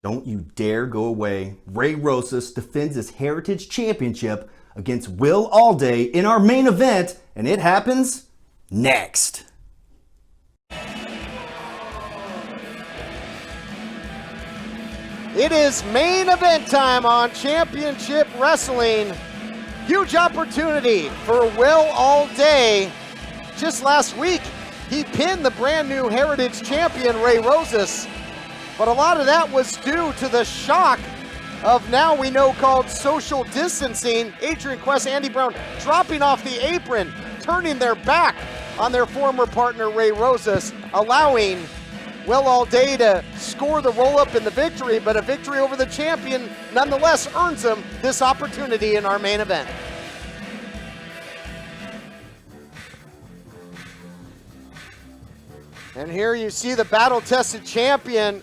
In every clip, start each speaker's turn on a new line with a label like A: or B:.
A: Don't you dare go away. Ray Rosas defends his Heritage Championship against Will Allday in our main event, and it happens next.
B: It is main event time on Championship Wrestling. Huge opportunity for Will Allday. Just last week, he pinned the brand new Heritage Champion Ray Rosas. But a lot of that was due to the shock of now we know called social distancing. Adrian Quest, Andy Brown dropping off the apron, turning their back on their former partner Ray Rosas, allowing Will Allday to score the roll-up in the victory, but a victory over the champion nonetheless earns him this opportunity in our main event. And here you see the battle-tested champion,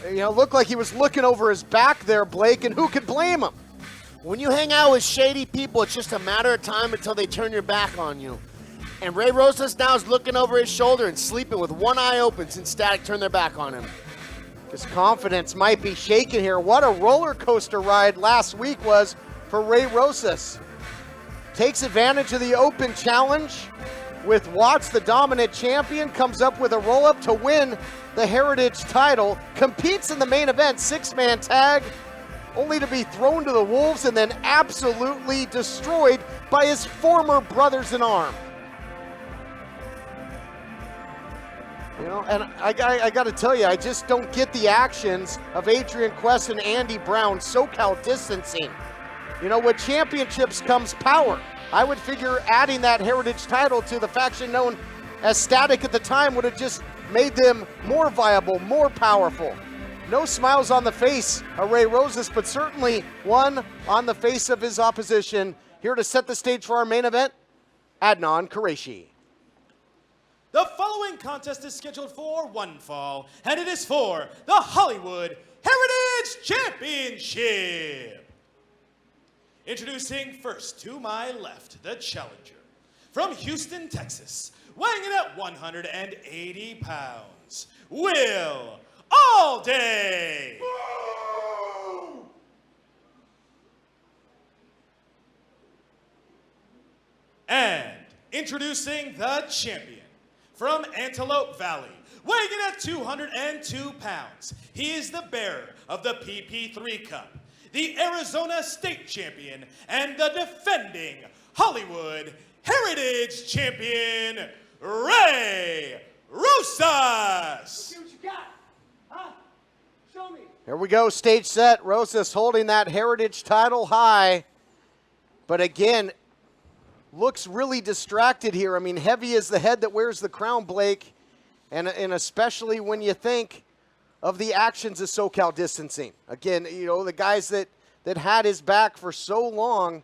B: looked like he was looking over his back there, Blake, and who could blame him?
C: When you hang out with shady people, it's just a matter of time until they turn your back on you. And Ray Rosas now is looking over his shoulder and sleeping with one eye open since Static turned their back on him.
B: His confidence might be shaken here. What a roller coaster ride last week was for Ray Rosas. Takes advantage of the open challenge with Watts, the dominant champion, comes up with a roll-up to win the Heritage title, competes in the main event, six-man tag, only to be thrown to the wolves and then absolutely destroyed by his former brothers-in-arms. And I got to tell you, I just don't get the actions of Adrian Quest and Andy Brown, SoCal distancing. With championships comes power. I would figure adding that Heritage title to the faction known as Static at the time would have just made them more viable, more powerful. No smiles on the face of Ray Rosas, but certainly one on the face of his opposition. Here to set the stage for our main event, Adnan Qureshi.
D: The following contest is scheduled for one fall, and it is for the Hollywood Heritage Championship. Introducing first to my left, the challenger. From Houston, Texas, weighing in at 180 pounds, Will Allday. And introducing the champion. From Antelope Valley, weighing in at 202 pounds, he is the bearer of the PP3 Cup, the Arizona State Champion, and the defending Hollywood Heritage Champion, Ray Rosas.
E: See what you got, huh? Show me.
B: Here we go, stage set. Rosas holding that Heritage title high. But again, looks really distracted here. I mean, heavy is the head that wears the crown, Blake. And especially when you think of the actions of SoCal distancing. Again, the guys that had his back for so long,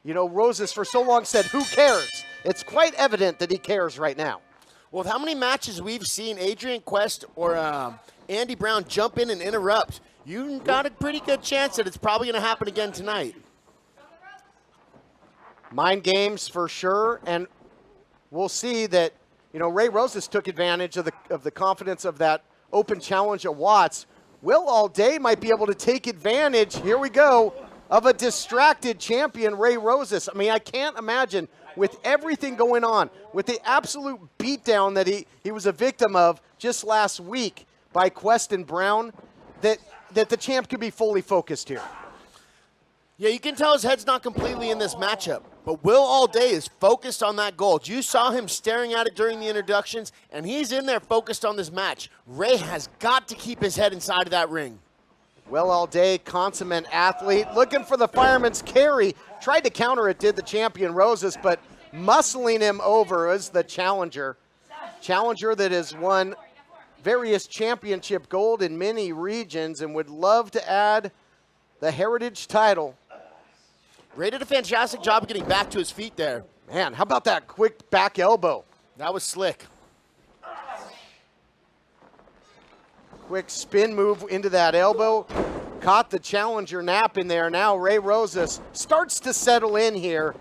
B: Rosas for so long said, who cares? It's quite evident that he cares right now.
C: Well, with how many matches we've seen Adrian Quest or Andy Brown jump in and interrupt, you got a pretty good chance that it's probably going to happen again tonight.
B: Mind games for sure, and we'll see that, Ray Rosas took advantage of the confidence of that open challenge at Watts. Will Allday might be able to take advantage, here we go, of a distracted champion, Ray Rosas. I mean, I can't imagine, with everything going on, with the absolute beatdown that he was a victim of just last week by Quest and Brown, that the champ could be fully focused here.
C: Yeah, you can tell his head's not completely in this matchup, but Will Allday is focused on that gold. You saw him staring at it during the introductions, and he's in there focused on this match. Ray has got to keep his head inside of that ring.
B: Will Allday, consummate athlete, looking for the fireman's carry. Tried to counter it, did the champion Rosas, but muscling him over is the challenger. Challenger that has won various championship gold in many regions and would love to add the Heritage title.
C: Ray did a fantastic job of getting back to his feet there.
B: Man, how about that quick back elbow?
C: That was slick.
B: Quick spin move into that elbow. Caught the challenger nap in there. Now Ray Rosas starts to settle in here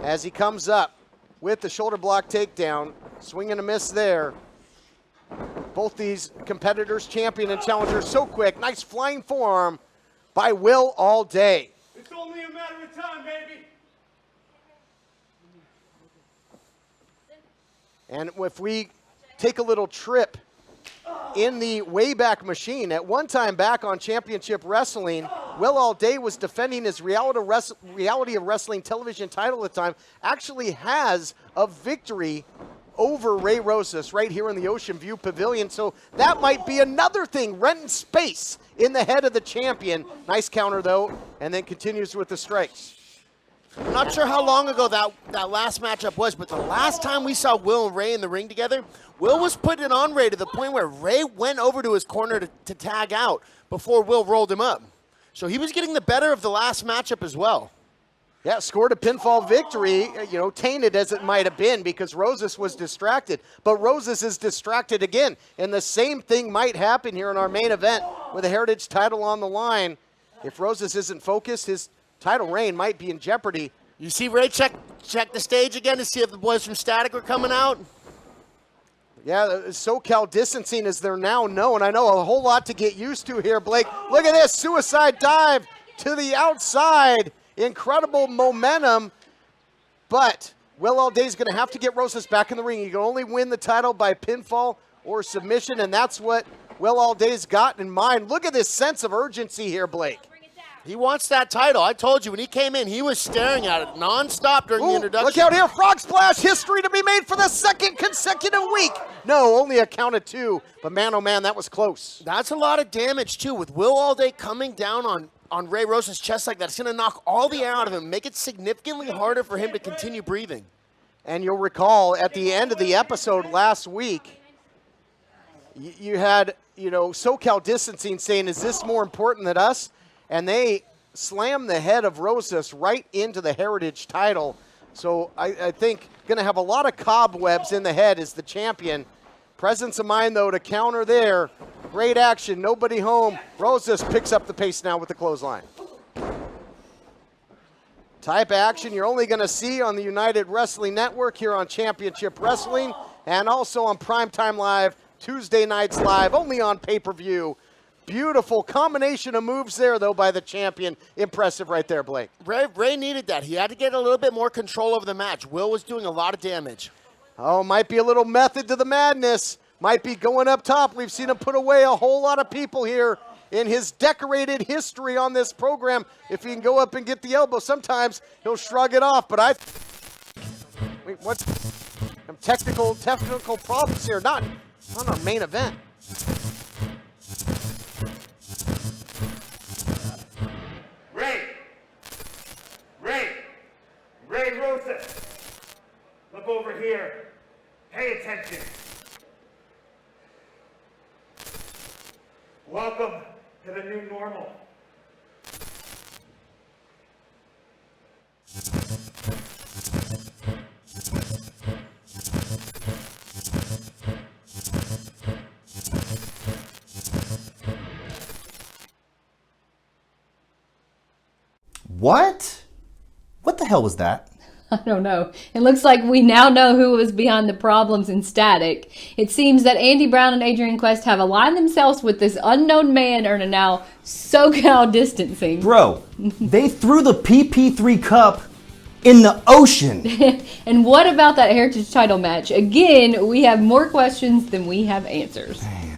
B: as he comes up with the shoulder block takedown. Swing and a miss there. Both these competitors, champion and challenger, so quick. Nice flying forearm by Will Allday.
E: It's only a matter of time, baby.
B: And if we take a little trip in the Wayback Machine, at one time back on Championship Wrestling, Will Allday was defending his Reality of Wrestling television title at the time, actually has a victory over Ray Rosas right here in the Ocean View Pavilion. So that might be another thing, renting space in the head of the champion. Nice counter though, and then continues with the strikes.
C: I'm not sure how long ago that last matchup was, but the last time we saw Will and Ray in the ring together, Will was putting it on Ray to the point where Ray went over to his corner to tag out before Will rolled him up. So he was getting the better of the last matchup as well.
B: Yeah, scored a pinfall victory, tainted as it might have been because Rosas was distracted. But Rosas is distracted again, and the same thing might happen here in our main event with the Heritage title on the line. If Rosas isn't focused, his title reign might be in jeopardy.
C: You see Ray check the stage again to see if the boys from Static were coming out?
B: Yeah, SoCal distancing as they're now known. I know a whole lot to get used to here, Blake. Look at this, suicide dive to the outside. Incredible momentum, but Will Allday's going to have to get Rosas back in the ring. You can only win the title by pinfall or submission, and that's what Will Allday's got in mind. Look at this sense of urgency here, Blake.
C: He wants that title. I told you, when he came in, he was staring at it nonstop during the introduction.
B: Look out here, frog splash, history to be made for the second consecutive week. No, only a count of two, but man, oh man, that was close.
C: That's a lot of damage, too. With Will Allday coming down on Ray Rosas' chest like that, it's going to knock all the air out of him, make it significantly harder for him to continue breathing.
B: And you'll recall at the end of the episode last week, you had, SoCal distancing saying, is this more important than us? And they slammed the head of Rosas right into the Heritage title. So I think going to have a lot of cobwebs in the head as the champion. Presence of mind, though, to counter there. Great action, nobody home. Rosas picks up the pace now with the clothesline. Type of action you're only going to see on the United Wrestling Network here on Championship Wrestling and also on Primetime Live, Tuesday nights live, only on pay-per-view. Beautiful combination of moves there, though, by the champion. Impressive right there, Blake.
C: Ray needed that. He had to get a little bit more control over the match. Will was doing a lot of damage.
B: Oh, might be a little method to the madness. Might be going up top. We've seen him put away a whole lot of people here in his decorated history on this program. If he can go up and get the elbow, sometimes he'll shrug it off. But wait, what's some technical problems here? Not on our main event.
E: Ray Rosas, look over here. Pay attention. Welcome to the new normal.
A: What? What the hell was that?
F: I don't know. It looks like we now know who was behind the problems in Static. It seems that Andy Brown and Adrian Quest have aligned themselves with this unknown man and are now SoCal distancing.
A: Bro, they threw the PP3 Cup in the ocean.
F: And what about that Heritage title match? Again, we have more questions than we have answers.